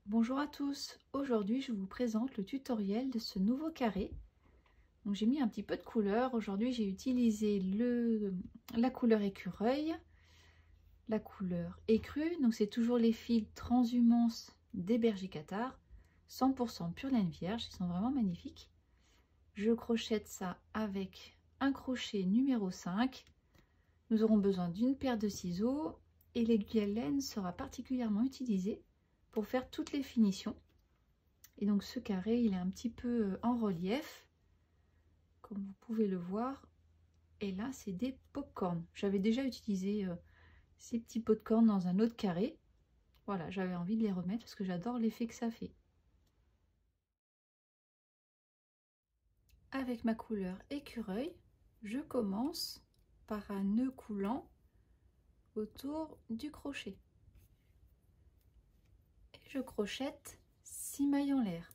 Bonjour à tous, aujourd'hui je vous présente le tutoriel de ce nouveau carré. Donc j'ai mis un petit peu de couleur, aujourd'hui j'ai utilisé la couleur écureuil, la couleur écrue, donc c'est toujours les fils transhumance des bergers cathares, 100% pure laine vierge, ils sont vraiment magnifiques. Je crochette ça avec un crochet numéro 5, nous aurons besoin d'une paire de ciseaux et l'aiguille laine sera particulièrement utilisée pour faire toutes les finitions. Et donc ce carré, il est un petit peu en relief, comme vous pouvez le voir. Et là, c'est des pop-corn. J'avais déjà utilisé ces petits pop-corn dans un autre carré. Voilà, j'avais envie de les remettre parce que j'adore l'effet que ça fait. Avec ma couleur écureuil, je commence par un nœud coulant autour du crochet. Et je crochette 6 mailles en l'air.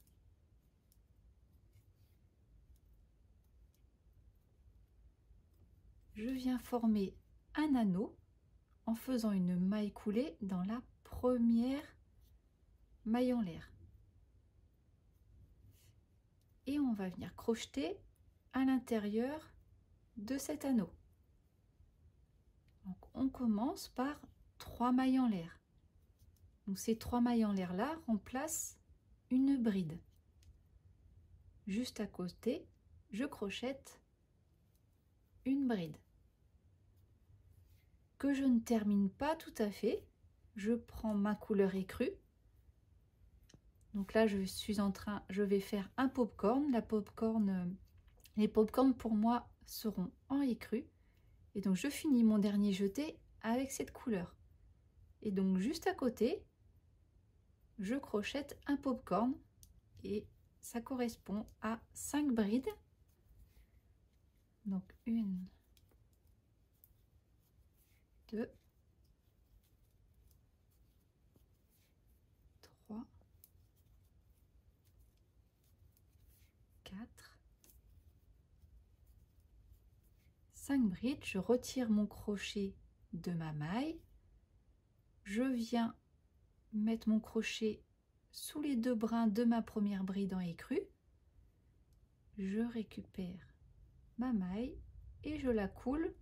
Je viens former un anneau en faisant une maille coulée dans la première maille en l'air. Et on va venir crocheter à l'intérieur de cet anneau. Donc on commence par 3 mailles en l'air. Donc ces 3 mailles en l'air là remplacent une bride. Juste à côté, je crochette une bride. Que je ne termine pas tout à fait, je prends ma couleur écrue. Donc là, je vais faire un pop-corn. Les pop-corn pour moi seront en écrue. Et donc je finis mon dernier jeté avec cette couleur. Et donc juste à côté, je crochette un pop-corn et ça correspond à 5 brides. Donc 1, 2, 3, 4, 5 brides. Je retire mon crochet de ma maille. Je viens mettre mon crochet sous les 2 brins de ma première bride en écrue. Je récupère ma maille et je la coule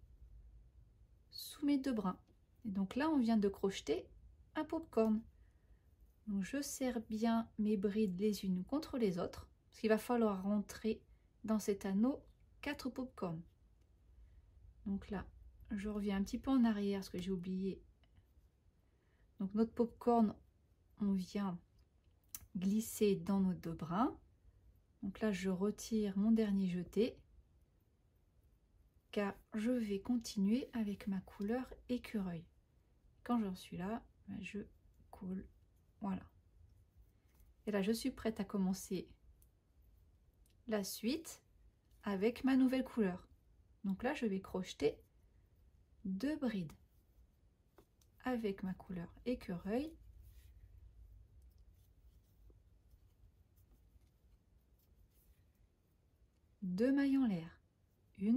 sous mes 2 brins. Et donc là, on vient de crocheter un pop-corn. Donc je serre bien mes brides les unes contre les autres, parce qu'il va falloir rentrer dans cet anneau 4 pop-corn. Donc là, je reviens un petit peu en arrière, parce que j'ai oublié. Donc notre pop-corn, on vient glisser dans nos 2 brins. Donc là, je retire mon dernier jeté, car je vais continuer avec ma couleur écureuil. Quand j'en suis là, je coule, voilà. Et là, je suis prête à commencer la suite avec ma nouvelle couleur. Donc là, je vais crocheter 2 brides avec ma couleur écureuil. Deux mailles en l'air. 1,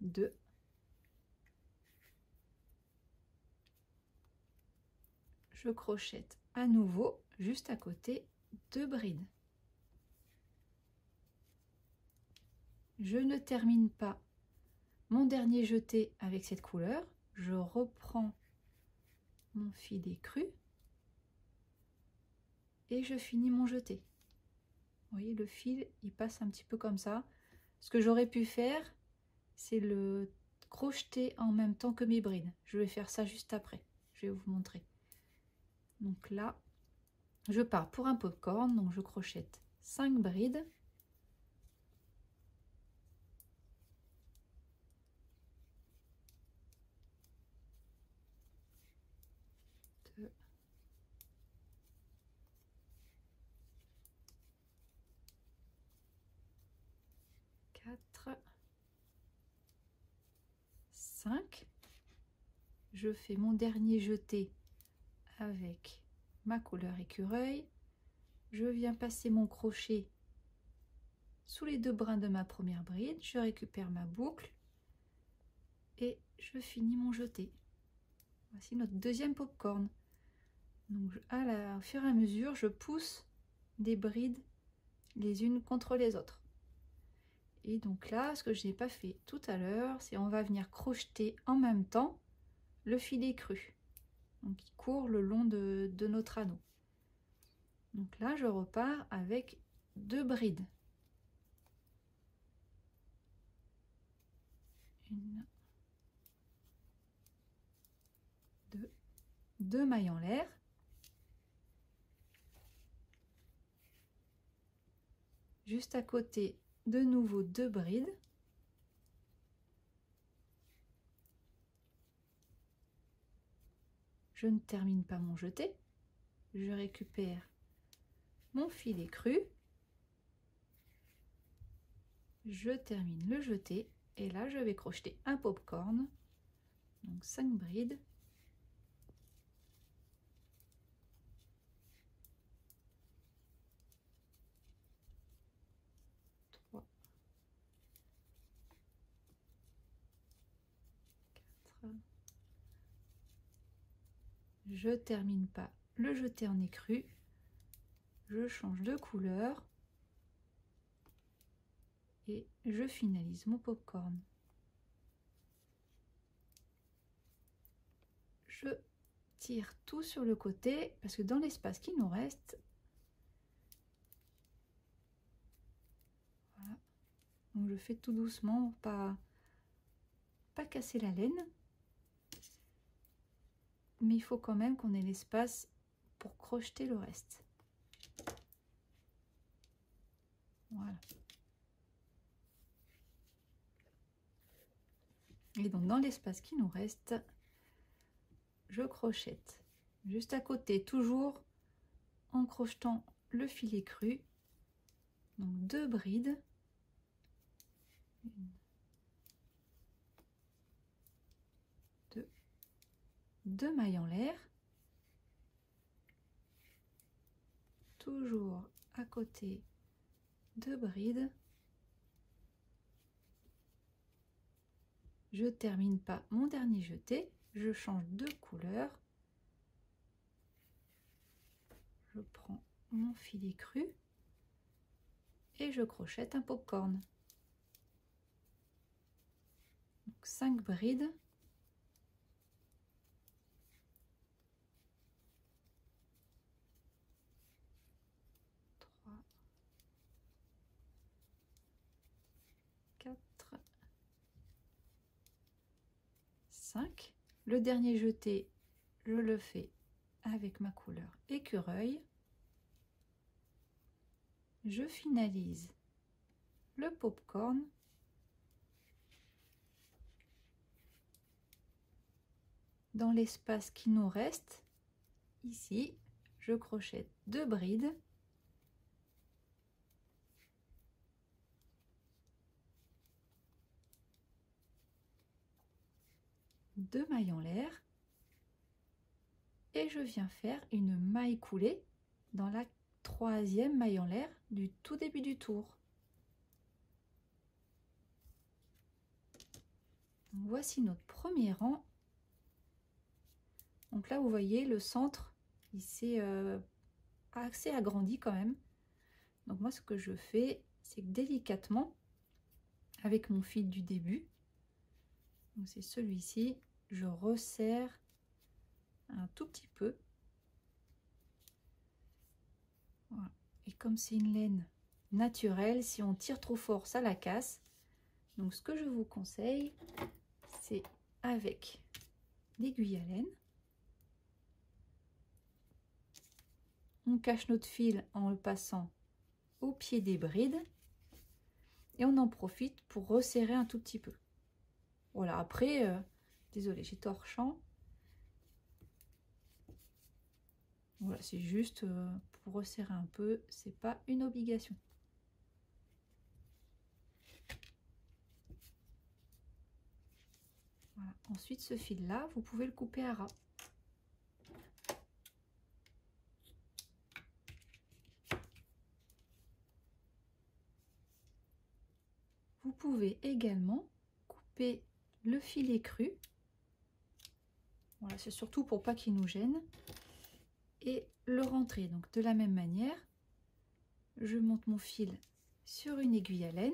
2, je crochette à nouveau juste à côté 2 brides. Je ne termine pas mon dernier jeté avec cette couleur. Je reprends mon fil écru et je finis mon jeté. Vous voyez, le fil, il passe un petit peu comme ça. Ce que j'aurais pu faire, c'est le crocheter en même temps que mes brides. Je vais faire ça juste après. Je vais vous montrer. Donc là, je pars pour un pop-corn. Donc je crochette 5 brides. Deux, 4, 5. Je fais mon dernier jeté avec ma couleur écureuil. Je viens passer mon crochet sous les 2 brins de ma première bride. Je récupère ma boucle et je finis mon jeté. Voici notre deuxième pop-corn. Donc au fur et à mesure, je pousse des brides les unes contre les autres. Et donc là, ce que je n'ai pas fait tout à l'heure, c'est on va venir crocheter en même temps le filet cru. Donc il court le long de notre anneau. Donc là, je repars avec 2 brides. Une, 2, 2 mailles en l'air. Juste à côté, de nouveau 2 brides. Je ne termine pas mon jeté. Je récupère mon filet cru. Je termine le jeté. Et là, je vais crocheter un popcorn. Donc 5 brides. Je termine pas le jeté en écru, je change de couleur et je finalise mon popcorn. Je tire tout sur le côté parce que dans l'espace qui nous reste, voilà, donc je fais tout doucement pour pas casser la laine. Mais il faut quand même qu'on ait l'espace pour crocheter le reste. Voilà. Et donc dans l'espace qui nous reste, je crochette juste à côté, toujours en crochetant le filet cru. Donc 2 brides. 2 mailles en l'air, toujours à côté 2 brides. Je termine pas mon dernier jeté, je change de couleur. Je prends mon filet cru et je crochette un popcorn. Donc 5 brides. 4, 5. Le dernier jeté, je le fais avec ma couleur écureuil. Je finalise le popcorn. Dans l'espace qui nous reste, ici, je crochette 2 brides. Deux mailles en l'air et je viens faire une maille coulée dans la 3e maille en l'air du tout début du tour. Donc, voici notre premier rang. Donc là vous voyez le centre il s'est assez agrandi quand même. Donc moi ce que je fais c'est que délicatement avec mon fil du début, donc c'est celui-ci, je resserre un tout petit peu. Voilà. Et comme c'est une laine naturelle, si on tire trop fort ça la casse. Donc ce que je vous conseille c'est avec l'aiguille à laine, on cache notre fil en le passant au pied des brides et on en profite pour resserrer un tout petit peu. Voilà, après désolé j'ai torchant. Voilà, c'est juste pour resserrer un peu, c'est pas une obligation. Voilà. Ensuite ce fil là vous pouvez le couper à ras. Vous pouvez également couper le filet cru. Voilà, c'est surtout pour pas qu'il nous gêne. et le rentrer. Donc de la même manière, je monte mon fil sur une aiguille à laine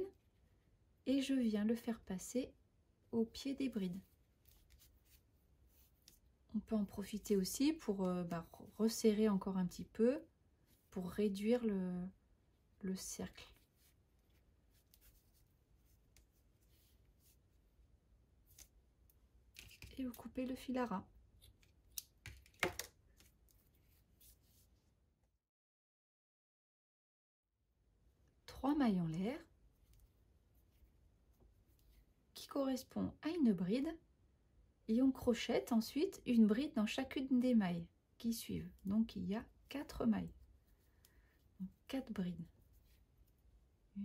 et je viens le faire passer au pied des brides. On peut en profiter aussi pour resserrer encore un petit peu, pour réduire le cercle. Et vous coupez le fil à ras. Trois mailles en l'air qui correspond à une bride et on crochette ensuite une bride dans chacune des mailles qui suivent. Donc il y a 4 mailles. Donc 4 brides. 1,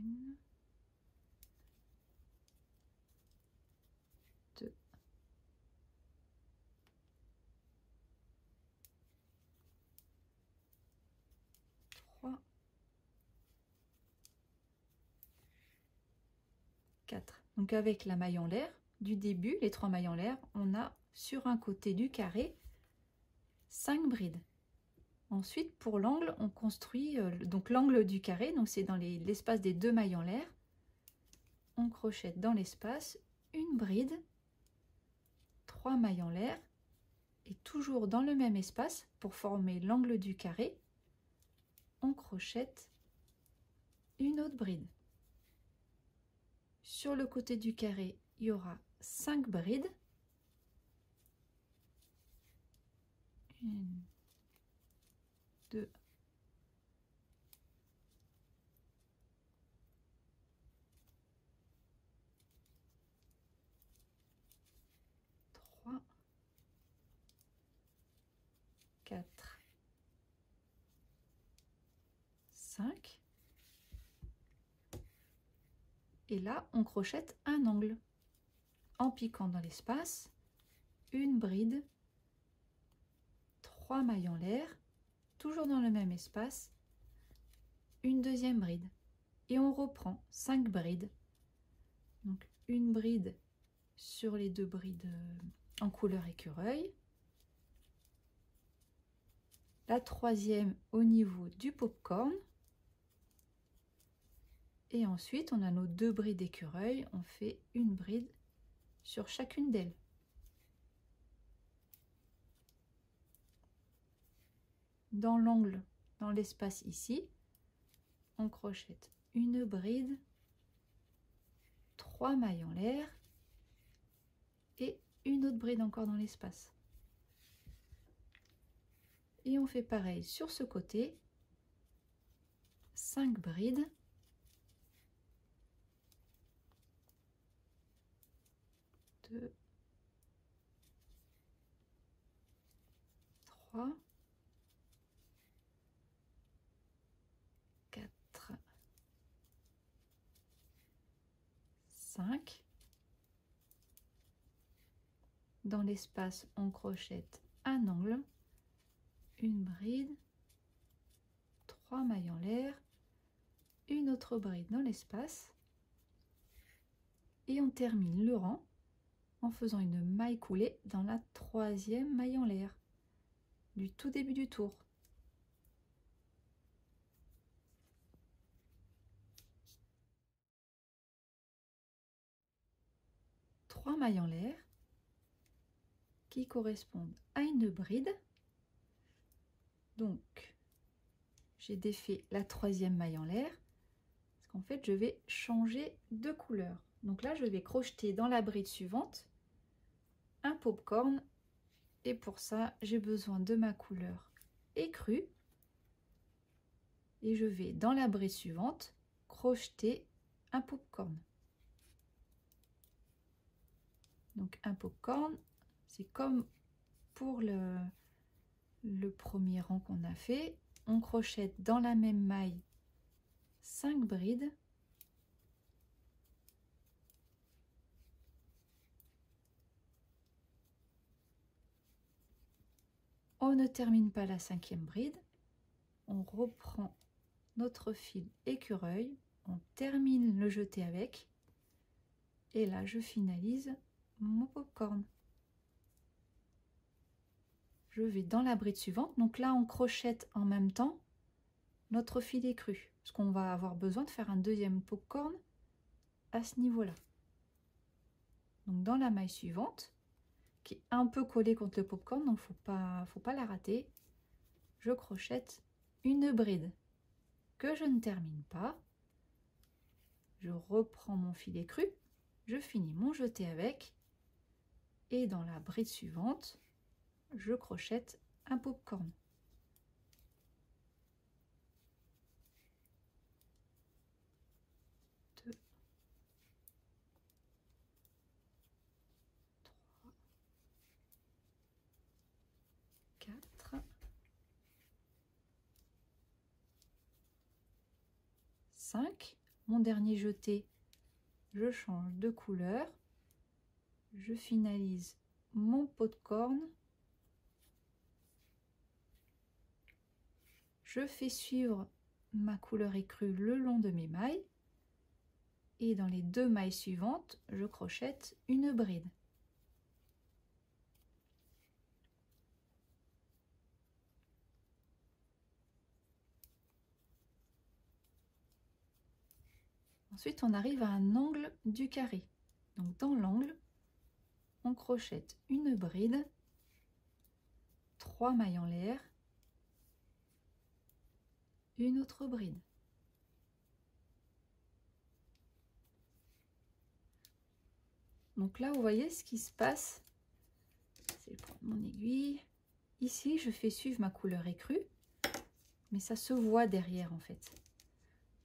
2, 3, 4. Donc avec la maille en l'air du début, les 3 mailles en l'air, on a sur un côté du carré 5 brides. Ensuite, pour l'angle, on construit donc l'angle du carré, donc c'est dans l'espace des 2 mailles en l'air. On crochette dans l'espace une bride, 3 mailles en l'air, et toujours dans le même espace, pour former l'angle du carré, on crochette une autre bride. Sur le côté du carré, il y aura 5 brides. 1, 2, 3, 4, 5. Et là, on crochette un angle en piquant dans l'espace, une bride, 3 mailles en l'air, toujours dans le même espace, une deuxième bride. Et on reprend 5 brides. Donc une bride sur les 2 brides en couleur écureuil. La troisième au niveau du popcorn. Et ensuite, on a nos 2 brides d'écureuil. On fait une bride sur chacune d'elles. Dans l'angle, dans l'espace ici, on crochette une bride, 3 mailles en l'air et une autre bride encore dans l'espace. Et on fait pareil sur ce côté, 5 brides, 2, 3, 4, 5. Dans l'espace, on crochette un angle, une bride, 3 mailles en l'air, une autre bride dans l'espace et on termine le rang en faisant une maille coulée dans la troisième maille en l'air du tout début du tour. Trois mailles en l'air qui correspondent à une bride. Donc j'ai défait la troisième maille en l'air parce qu'en fait je vais changer de couleur. Donc là je vais crocheter dans la bride suivante un popcorn et pour ça j'ai besoin de ma couleur écrue et je vais dans la bride suivante crocheter un popcorn. Donc un popcorn, c'est comme pour le premier rang qu'on a fait, on crochette dans la même maille 5 brides. On ne termine pas la 5e bride, on reprend notre fil écureuil, on termine le jeté avec, et là je finalise mon popcorn. je vais dans la bride suivante. Donc là, on crochette en même temps notre filet cru, parce qu'on va avoir besoin de faire un deuxième popcorn à ce niveau-là. Donc dans la maille suivante, qui est un peu collée contre le popcorn, donc faut pas la rater, je crochette une bride que je ne termine pas. Je reprends mon filet cru, je finis mon jeté avec, et dans la bride suivante, je crochette un popcorn. Deux, 3, 4, 5. Mon dernier jeté, je change de couleur, je finalise mon popcorn, je fais suivre ma couleur écrue le long de mes mailles, et dans les 2 mailles suivantes, je crochette une bride. Ensuite, on arrive à un angle du carré. Donc dans l'angle, on crochette une bride, 3 mailles en l'air, une autre bride. Donc là, vous voyez ce qui se passe. Je vais prendre mon aiguille. Ici, je fais suivre ma couleur écrue, mais ça se voit derrière en fait.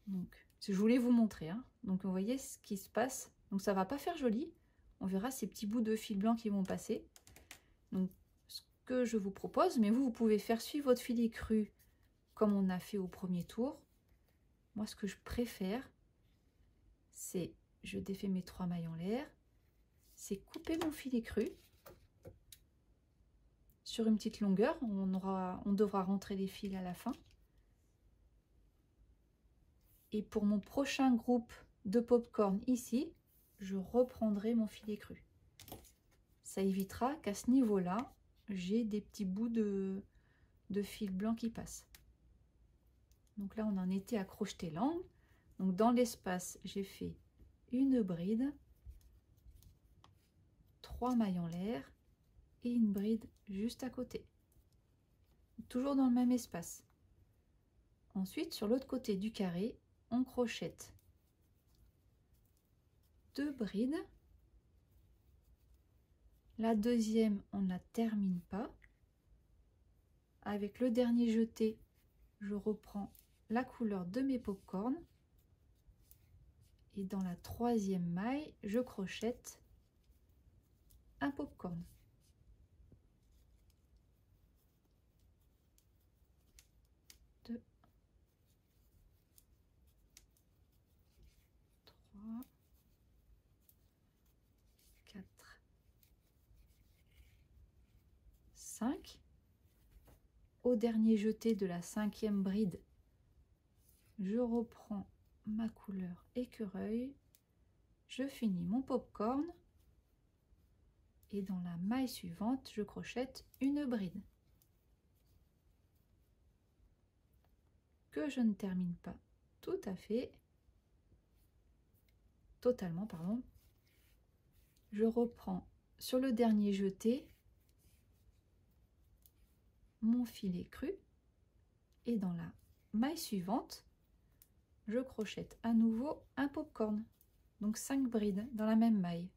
Donc, je voulais vous montrer. Hein. Donc, vous voyez ce qui se passe. Donc, ça va pas faire joli. On verra ces petits bouts de fil blanc qui vont passer. Donc, ce que je vous propose, mais vous pouvez faire suivre votre filet cru comme on a fait au premier tour. Moi, ce que je préfère, c'est, je défais mes 3 mailles en l'air, c'est couper mon filet cru sur une petite longueur. On devra rentrer les fils à la fin. Et pour mon prochain groupe de popcorn ici, je reprendrai mon filet cru. Ça évitera qu'à ce niveau-là, j'ai des petits bouts de fil blanc qui passent. Donc là, on en était à crocheter l'angle. Donc dans l'espace, j'ai fait une bride, 3 mailles en l'air et une bride juste à côté. Toujours dans le même espace. Ensuite, sur l'autre côté du carré, on crochette 2 brides. La deuxième, on ne la termine pas. Avec le dernier jeté, je reprends la couleur de mes popcorn. Et dans la 3e maille, je crochette un popcorn. Deux, 3, 4, 5. Au dernier jeté de la 5e bride, je reprends ma couleur écureuil, je finis mon popcorn et dans la maille suivante, je crochette une bride que je ne termine pas tout à fait, totalement, pardon. Je reprends sur le dernier jeté mon filet cru et dans la maille suivante, je crochette à nouveau un popcorn, donc 5 brides dans la même maille.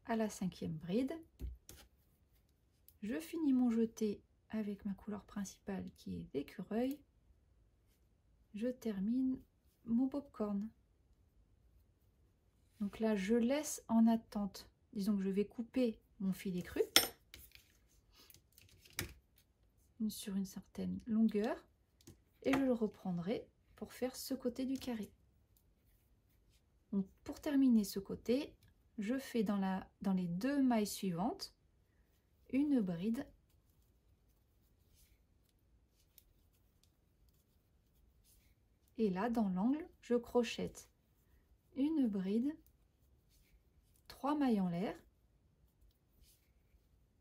À la 5e bride, je finis mon jeté avec ma couleur principale qui est l'écureuil, je termine mon popcorn. Donc là, je laisse en attente, disons que je vais couper mon filet cru sur une certaine longueur et je le reprendrai pour faire ce côté du carré. Donc pour terminer ce côté, je fais dans les 2 mailles suivantes une bride Et là, dans l'angle, je crochette une bride, 3 mailles en l'air,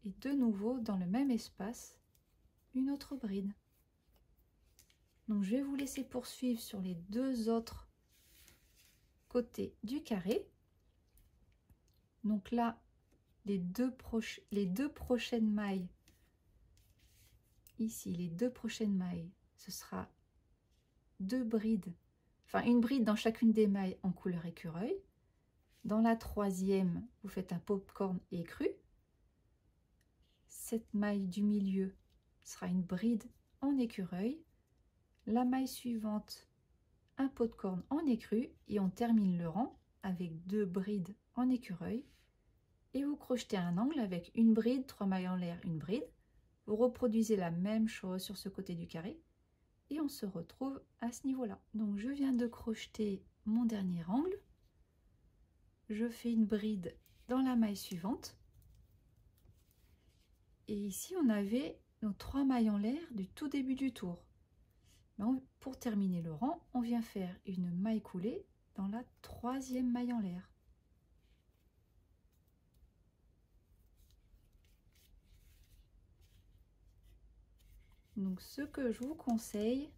et de nouveau dans le même espace, une autre bride. Donc je vais vous laisser poursuivre sur les deux autres côtés du carré. Donc là, les deux prochaines mailles, ici, les deux prochaines mailles, ce sera deux brides, enfin une bride dans chacune des mailles en couleur écureuil. Dans la troisième, vous faites un popcorn écru. Cette maille du milieu sera une bride en écureuil. La maille suivante, un popcorn en écru, et on termine le rang avec deux brides en écureuil. Et vous crochetez un angle avec une bride, 3 mailles en l'air, une bride. Vous reproduisez la même chose sur ce côté du carré et on se retrouve à ce niveau-là. Donc je viens de crocheter mon dernier angle. Je fais une bride dans la maille suivante. Et ici, on avait nos 3 mailles en l'air du tout début du tour. Pour terminer le rang, on vient faire une maille coulée dans la troisième maille en l'air. Donc ce que je vous conseille,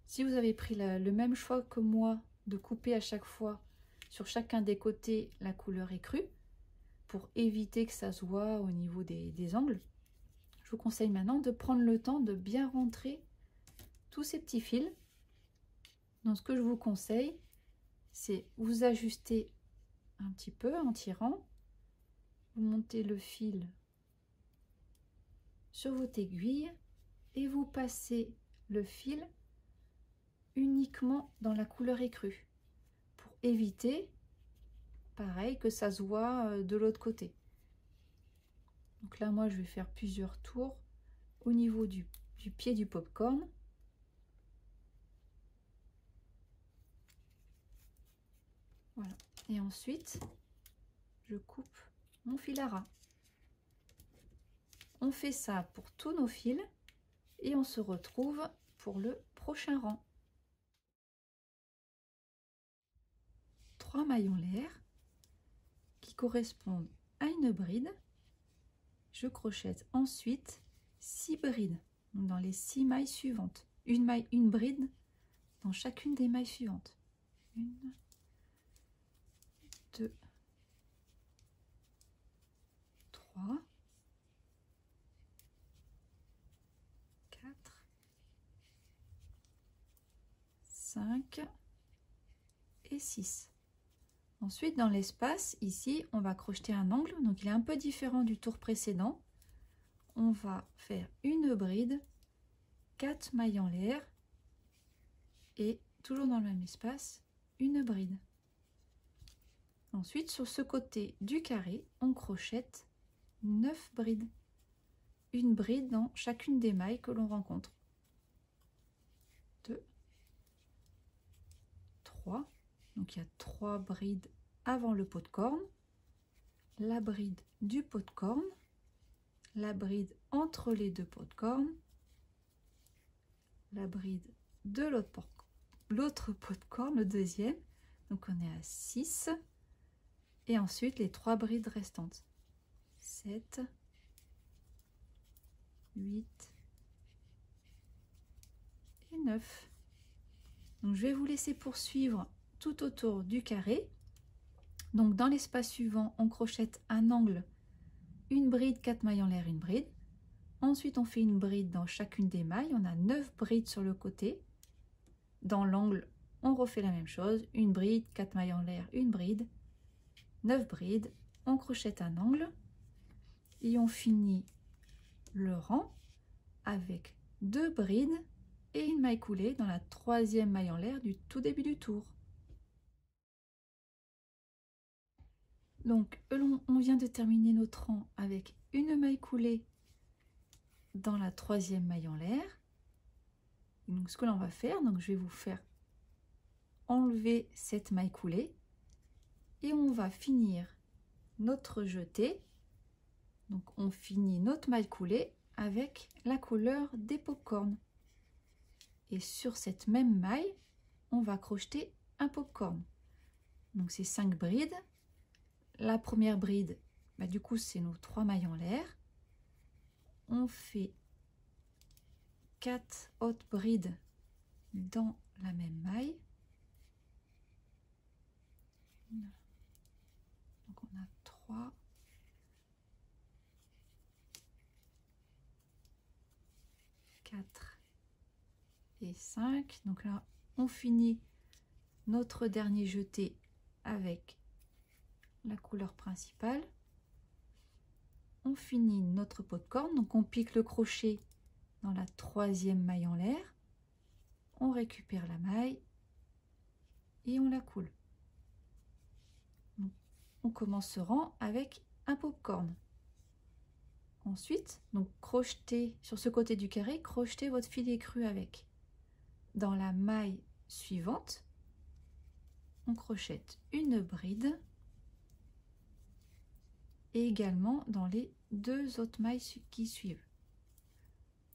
si vous avez pris le même choix que moi de couper à chaque fois sur chacun des côtés la couleur écrue, pour éviter que ça se voit au niveau des angles, je vous conseille maintenant de prendre le temps de bien rentrer tous ces petits fils. Donc ce que je vous conseille, c'est vous ajuster un petit peu en tirant, vous montez le fil sur votre aiguille et vous passez le fil uniquement dans la couleur écrue pour éviter, pareil, que ça se voit de l'autre côté. Donc là, moi, je vais faire plusieurs tours au niveau du pied du popcorn. Voilà. Et ensuite, je coupe mon fil à ras. On fait ça pour tous nos fils et on se retrouve pour le prochain rang. 3 mailles en l'air qui correspondent à une bride. Je crochette ensuite 6 brides dans les 6 mailles suivantes. Une bride dans chacune des mailles suivantes. 1, 2, 3, 4, 5 et 6. Ensuite, dans l'espace, ici, on va crocheter un angle. Donc, il est un peu différent du tour précédent. On va faire une bride, 4 mailles en l'air et toujours dans le même espace, une bride. Ensuite, sur ce côté du carré, on crochette 9 brides. Une bride dans chacune des mailles que l'on rencontre. 2, 3. Donc il y a 3 brides avant le pot de corne, la bride du pot de corne, la bride entre les deux pots de corne, la bride de l'autre pot de corne, le deuxième. Donc on est à 6. Et ensuite les 3 brides restantes. 7, 8 et 9. Donc je vais vous laisser poursuivre tout autour du carré. Donc dans l'espace suivant, on crochette un angle, une bride, 4 mailles en l'air, une bride. Ensuite, on fait une bride dans chacune des mailles. On a 9 brides sur le côté. Dans l'angle, on refait la même chose. Une bride, 4 mailles en l'air, une bride. 9 brides. On crochette un angle. Et on finit le rang avec 2 brides et une maille coulée dans la troisième maille en l'air du tout début du tour. Donc, on vient de terminer notre rang avec une maille coulée dans la troisième maille en l'air. Donc, ce que l'on va faire, donc je vais vous faire enlever cette maille coulée et on va finir notre jeté. Donc, on finit notre maille coulée avec la couleur des pop-corns. Et sur cette même maille, on va crocheter un popcorn. Donc c'est 5 brides. La première bride, bah, du coup c'est nos 3 mailles en l'air. On fait 4 hautes brides dans la même maille. Donc on a 3, 4 et 5. Donc là on finit notre dernier jeté avec la couleur principale. On finit notre popcorn, donc on pique le crochet dans la 3e maille en l'air, on récupère la maille et on la coule. Donc, on commence ce rang avec un popcorn. Ensuite, donc crochetez sur ce côté du carré, crochetez votre filet cru avec. Dans la maille suivante, on crochette une bride et également dans les 2 autres mailles qui suivent.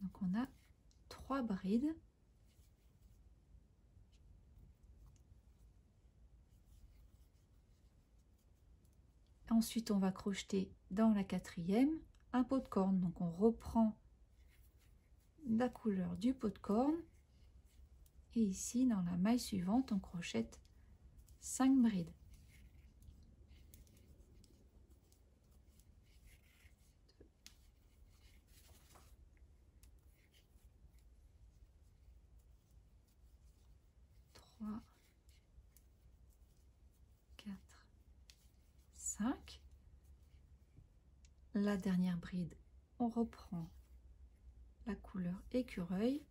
Donc on a 3 brides. Ensuite on va crocheter dans la 4e un pot de corne. Donc on reprend la couleur du pot de corne et ici dans la maille suivante on crochette 5 brides. 3, 4, 5. La dernière bride, on reprend la couleur écureuil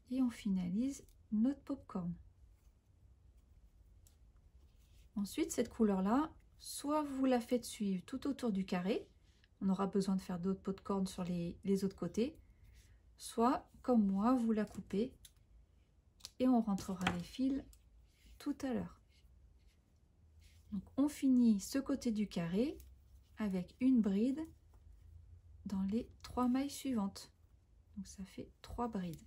et on finalise notre popcorn. Ensuite, cette couleur-là, soit vous la faites suivre tout autour du carré, on aura besoin de faire d'autres popcorn sur les autres côtés, soit, comme moi, vous la coupez et on rentrera les fils tout à l'heure. Donc, on finit ce côté du carré avec une bride dans les 3 mailles suivantes. Donc, ça fait 3 brides.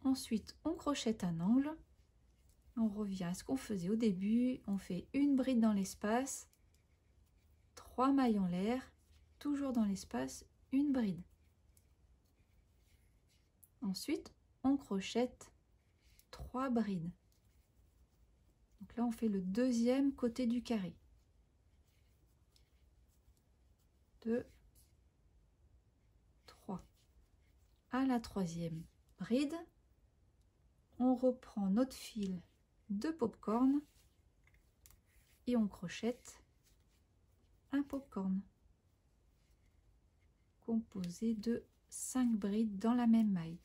Ensuite, on crochette un angle. On revient à ce qu'on faisait au début. On fait une bride dans l'espace, 3 mailles en l'air, toujours dans l'espace, une bride. Ensuite, on crochette 3 brides. Donc là, on fait le 2e côté du carré. 2, 3. À la 3e bride, on reprend notre fil de popcorn et on crochette un popcorn composé de 5 brides dans la même maille.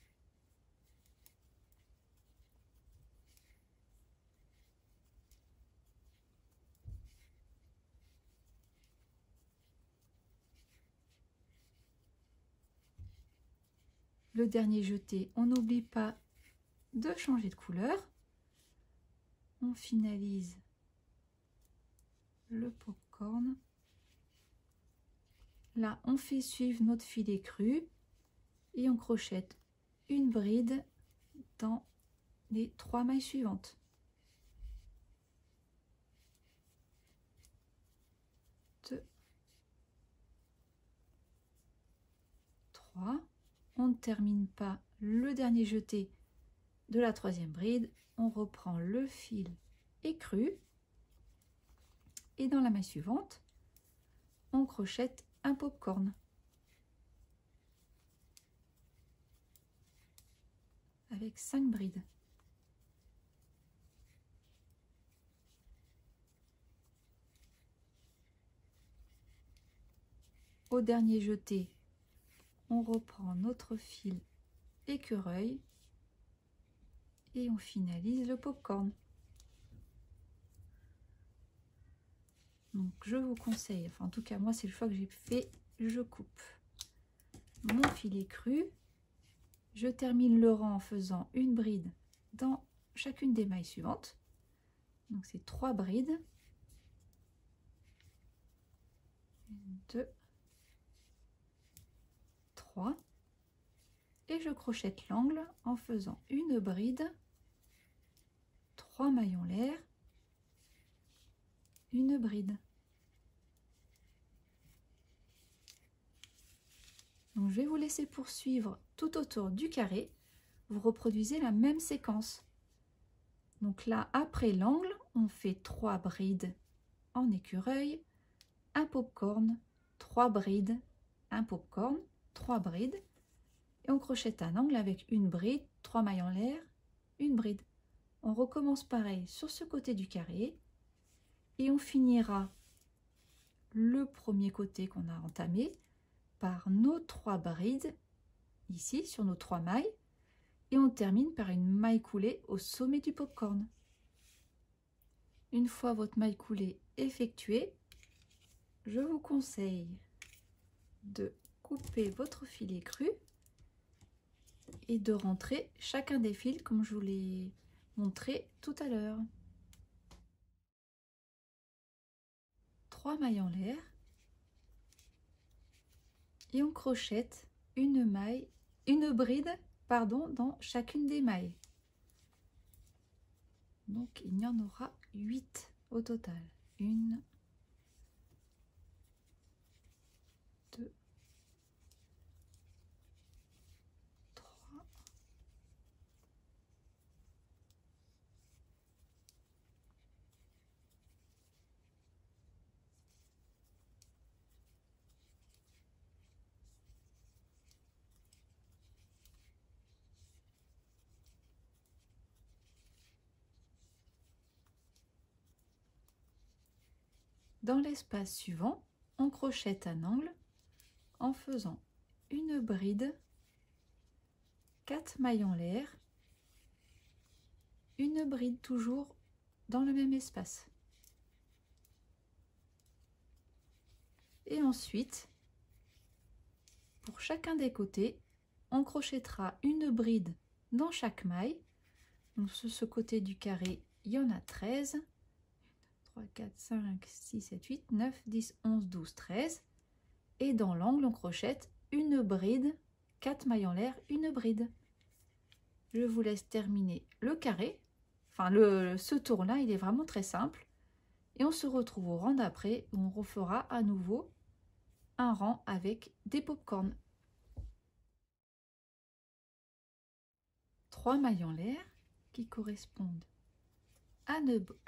Le dernier jeté, on n'oublie pas de changer de couleur. On finalise le popcorn. Là, on fait suivre notre filet cru et on crochette une bride dans les 3 mailles suivantes. 2, 3. On ne termine pas le dernier jeté de la 3e bride. On reprend le fil écru et dans la maille suivante, on crochette un popcorn avec 5 brides. Au dernier jeté, on reprend notre fil écureuil et on finalise le popcorn. Donc je vous conseille, enfin en tout cas moi c'est le choix que j'ai fait, je coupe mon filet cru, je termine le rang en faisant une bride dans chacune des mailles suivantes. Donc c'est 3 brides. 2, 3. Et je crochette l'angle en faisant une bride, 3 mailles en l'air, une bride. Donc je vais vous laisser poursuivre tout autour du carré. Vous reproduisez la même séquence. Donc là, après l'angle, on fait 3 brides en écureuil, un popcorn, 3 brides, un popcorn, 3 brides. Et on crochette un angle avec une bride, 3 mailles en l'air, une bride. On recommence pareil sur ce côté du carré et on finira le premier côté qu'on a entamé par nos 3 brides ici sur nos 3 mailles et on termine par une maille coulée au sommet du popcorn. Une fois votre maille coulée effectuée, je vous conseille de couper votre filet cru et de rentrer chacun des fils comme je vous l'ai montré tout à l'heure. 3 mailles en l'air et on crochette une bride dans chacune des mailles. Donc il y en aura 8 au total. 1, 2, 3, Dans l'espace suivant, on crochette un angle en faisant une bride, 4 mailles en l'air, une bride toujours dans le même espace. Et ensuite, pour chacun des côtés, on crochettera une bride dans chaque maille. Donc sur ce côté du carré, il y en a 13. 3, 4, 5, 6, 7, 8, 9, 10, 11, 12, 13. Et dans l'angle, on crochette une bride, 4 mailles en l'air, une bride. Je vous laisse terminer le carré. Enfin, ce tour-là, il est vraiment très simple. Et on se retrouve au rang d'après où on refera à nouveau un rang avec des pop-corns. 3 mailles en l'air qui correspondent à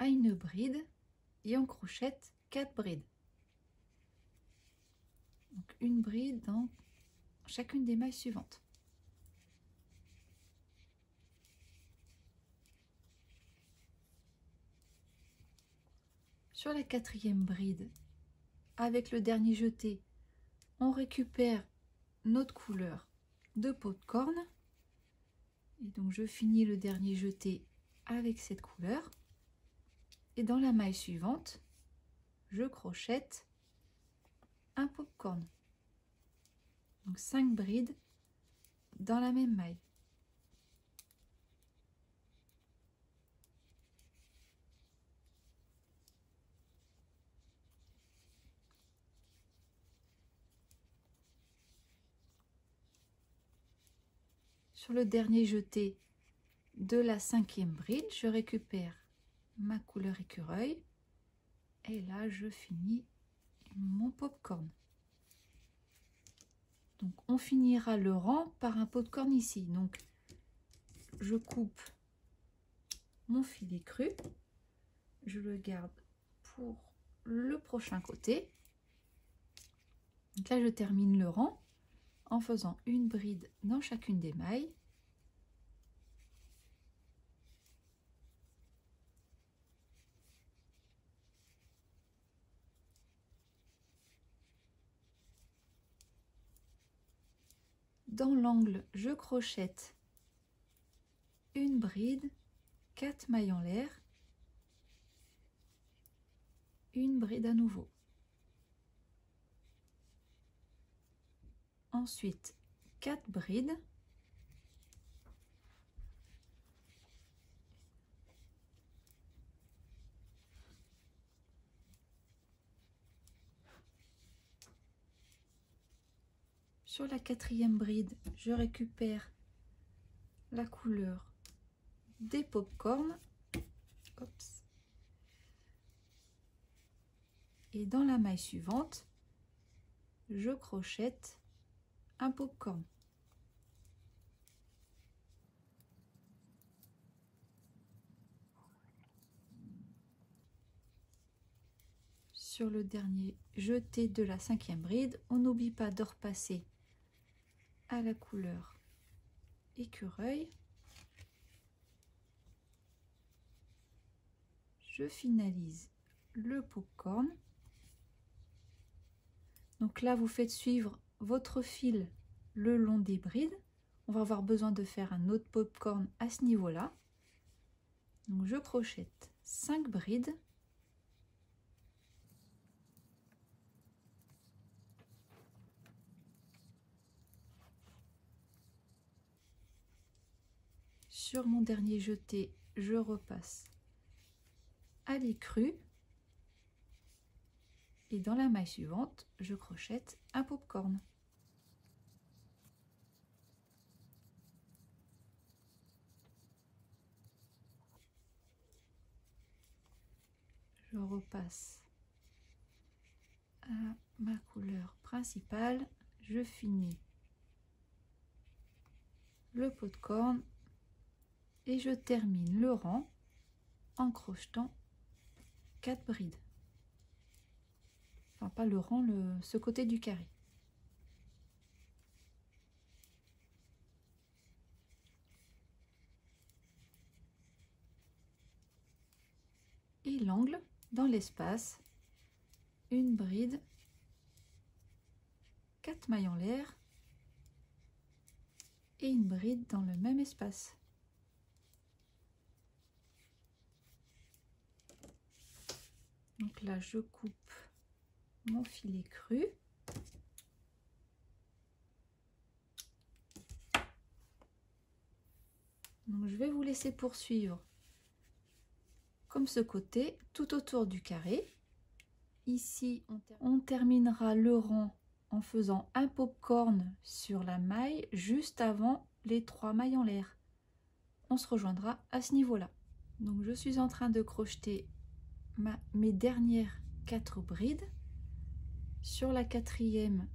une bride et on crochette 4 brides. Donc une bride dans chacune des mailles suivantes. Sur la 4e bride, avec le dernier jeté, on récupère notre couleur de pop-corn. Et donc je finis le dernier jeté avec cette couleur. Et dans la maille suivante, je crochette un pop-corn. Donc 5 brides dans la même maille. Sur le dernier jeté de la 5e bride, je récupère ma couleur écureuil et là je finis mon pop-corn. Donc on finira le rang par un pop-corn ici. Donc je coupe mon filet cru, je le garde pour le prochain côté. Donc là je termine le rang en faisant une bride dans chacune des mailles. Dans l'angle, je crochette une bride, 4 mailles en l'air, une bride à nouveau. Ensuite, 4 brides. Sur la quatrième bride, je récupère la couleur des pop-corn. Et dans la maille suivante, je crochette un pop-corn. Sur le dernier jeté de la cinquième bride, on n'oublie pas de repasser à la couleur écureuil. Je finalise le pop-corn. Donc là, vous faites suivre votre fil le long des brides. On va avoir besoin de faire un autre pop-corn à ce niveau-là. Donc je crochette 5 brides. Sur mon dernier jeté, je repasse à l'écru. Et dans la maille suivante, je crochette un pop-corn. Je repasse à ma couleur principale, je finis le pop-corn et je termine le rang en crochetant 4 brides. Enfin, pas le rang, ce côté du carré. Et l'angle dans l'espace, une bride, 4 mailles en l'air et une bride dans le même espace. Donc là, je coupe mon filet cru. Donc je vais vous laisser poursuivre comme ce côté tout autour du carré. Ici, on terminera le rang en faisant un pop-corn sur la maille juste avant les 3 mailles en l'air. On se rejoindra à ce niveau-là. Donc je suis en train de crocheter mes dernières 4 brides. Sur la quatrième,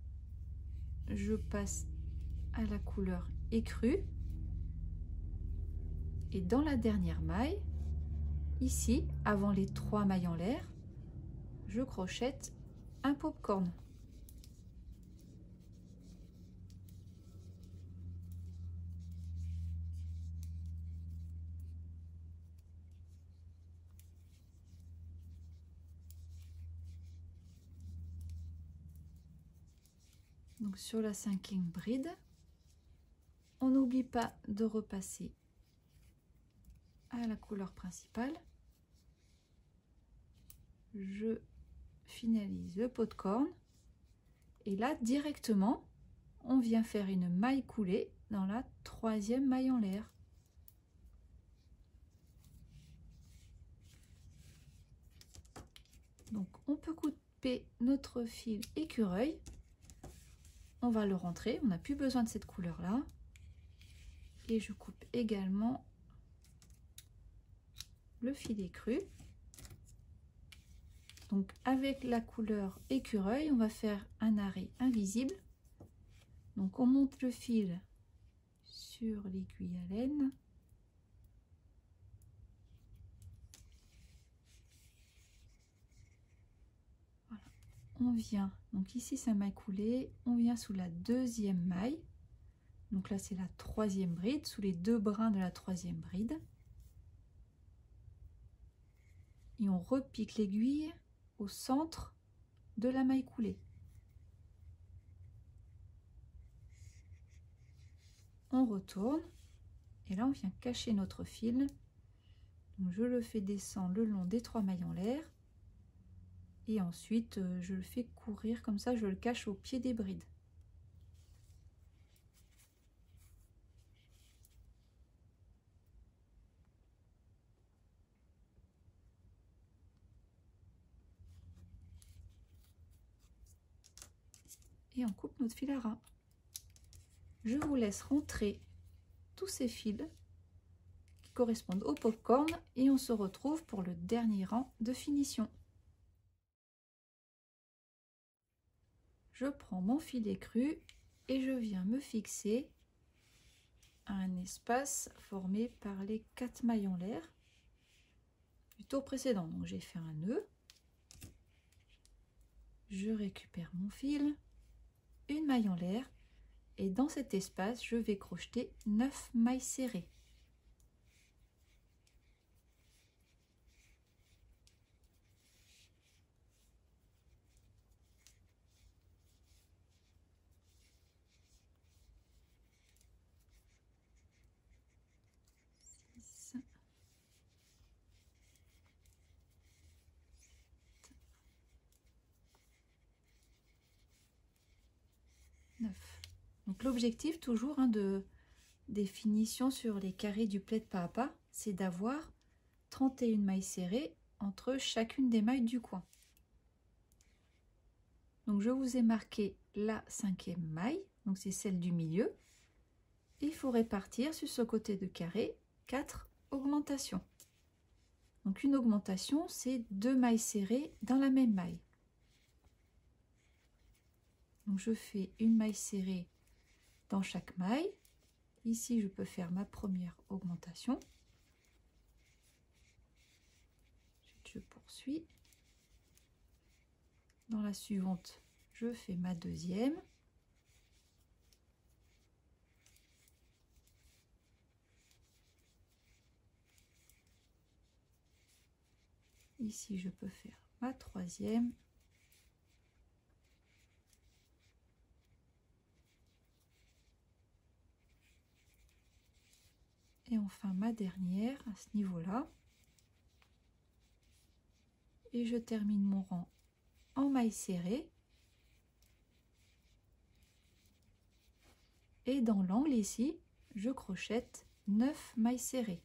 je passe à la couleur écrue. Et dans la dernière maille, ici, avant les 3 mailles en l'air, je crochette un pop-corn. Donc sur la cinquième bride, on n'oublie pas de repasser à la couleur principale. Je finalise le pop-corn et là directement on vient faire une maille coulée dans la 3e maille en l'air. Donc on peut couper notre fil écureuil, on va le rentrer, on n'a plus besoin de cette couleur là, et je coupe également le filet cru. Donc avec la couleur écureuil, on va faire un arrêt invisible. Donc on monte le fil sur l'aiguille à laine. Voilà. On vient, donc ici ça m'a coulé, on vient sous la 2e maille. Donc là c'est la 3e bride, sous les 2 brins de la 3e bride. Et on repique l'aiguille au centre de la maille coulée. On retourne et là on vient cacher notre fil. Donc je le fais descendre le long des 3 mailles en l'air et ensuite je le fais courir comme ça, je le cache au pied des brides. Et on coupe notre fil à ras. je vous laisse rentrer tous ces fils qui correspondent au popcorn et on se retrouve pour le dernier rang de finition. Je prends mon fil écru et je viens me fixer à un espace formé par les 4 mailles en l'air du tour précédent. Donc j'ai fait un nœud, je récupère mon fil, une maille en l'air et dans cet espace je vais crocheter 9 mailles serrées. Donc l'objectif toujours des finitions sur les carrés du plaid pas à pas, c'est d'avoir 31 mailles serrées entre chacune des mailles du coin. Donc je vous ai marqué la 5e maille, donc c'est celle du milieu. Il faut répartir sur ce côté de carré 4 augmentations. Donc une augmentation, c'est 2 mailles serrées dans la même maille. Donc je fais une maille serrée dans chaque maille. Ici, je peux faire ma première augmentation. Ensuite, je poursuis. Dans la suivante, je fais ma deuxième. Ici, je peux faire ma troisième. Et enfin ma dernière à ce niveau-là. Et je termine mon rang en maille serrée. Et dans l'angle ici, je crochette 9 mailles serrées.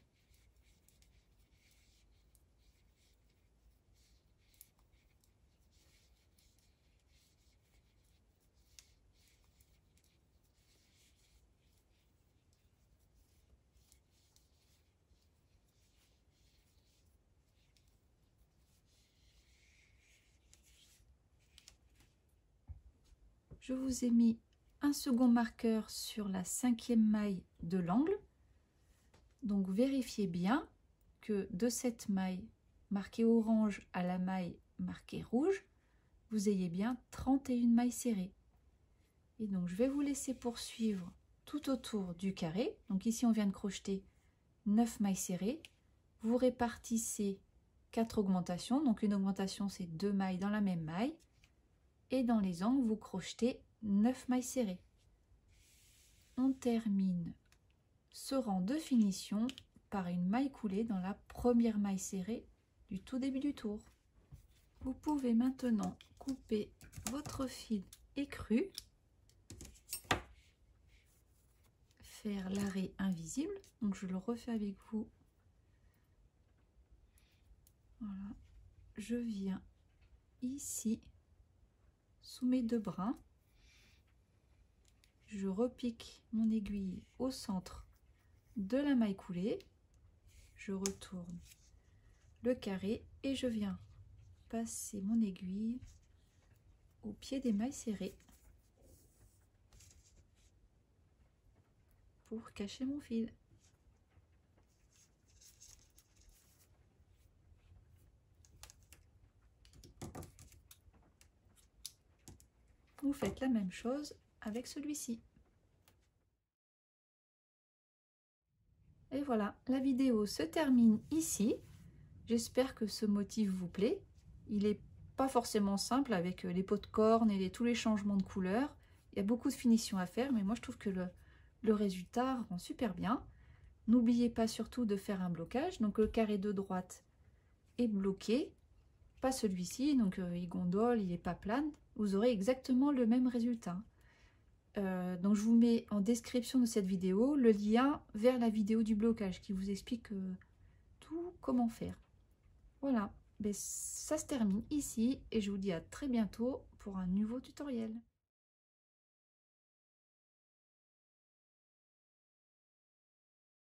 Je vous ai mis un second marqueur sur la 5e maille de l'angle. Donc vérifiez bien que de cette maille marquée orange à la maille marquée rouge, vous ayez bien 31 mailles serrées. Et donc je vais vous laisser poursuivre tout autour du carré. Donc ici on vient de crocheter 9 mailles serrées. Vous répartissez 4 augmentations. Donc une augmentation c'est 2 mailles dans la même maille. Et dans les angles, vous crochetez 9 mailles serrées. On termine ce rang de finition par une maille coulée dans la première maille serrée du tout début du tour. Vous pouvez maintenant couper votre fil écru, faire l'arrêt invisible. Donc je le refais avec vous. Voilà. Je viens ici sous mes 2 brins, je repique mon aiguille au centre de la maille coulée, je retourne le carré et je viens passer mon aiguille au pied des mailles serrées pour cacher mon fil. Vous faites la même chose avec celui-ci. Et voilà, la vidéo se termine ici. J'espère que ce motif vous plaît. Il n'est pas forcément simple avec les pots de corne et tous les changements de couleurs. Il y a beaucoup de finitions à faire, mais moi je trouve que le résultat rend super bien. N'oubliez pas surtout de faire un blocage. Donc le carré de droite est bloqué, pas celui-ci, donc il gondole, il n'est pas plane. Vous aurez exactement le même résultat. Donc je vous mets en description de cette vidéo le lien vers la vidéo du blocage qui vous explique tout comment faire. Voilà, ben, ça se termine ici et je vous dis à très bientôt pour un nouveau tutoriel.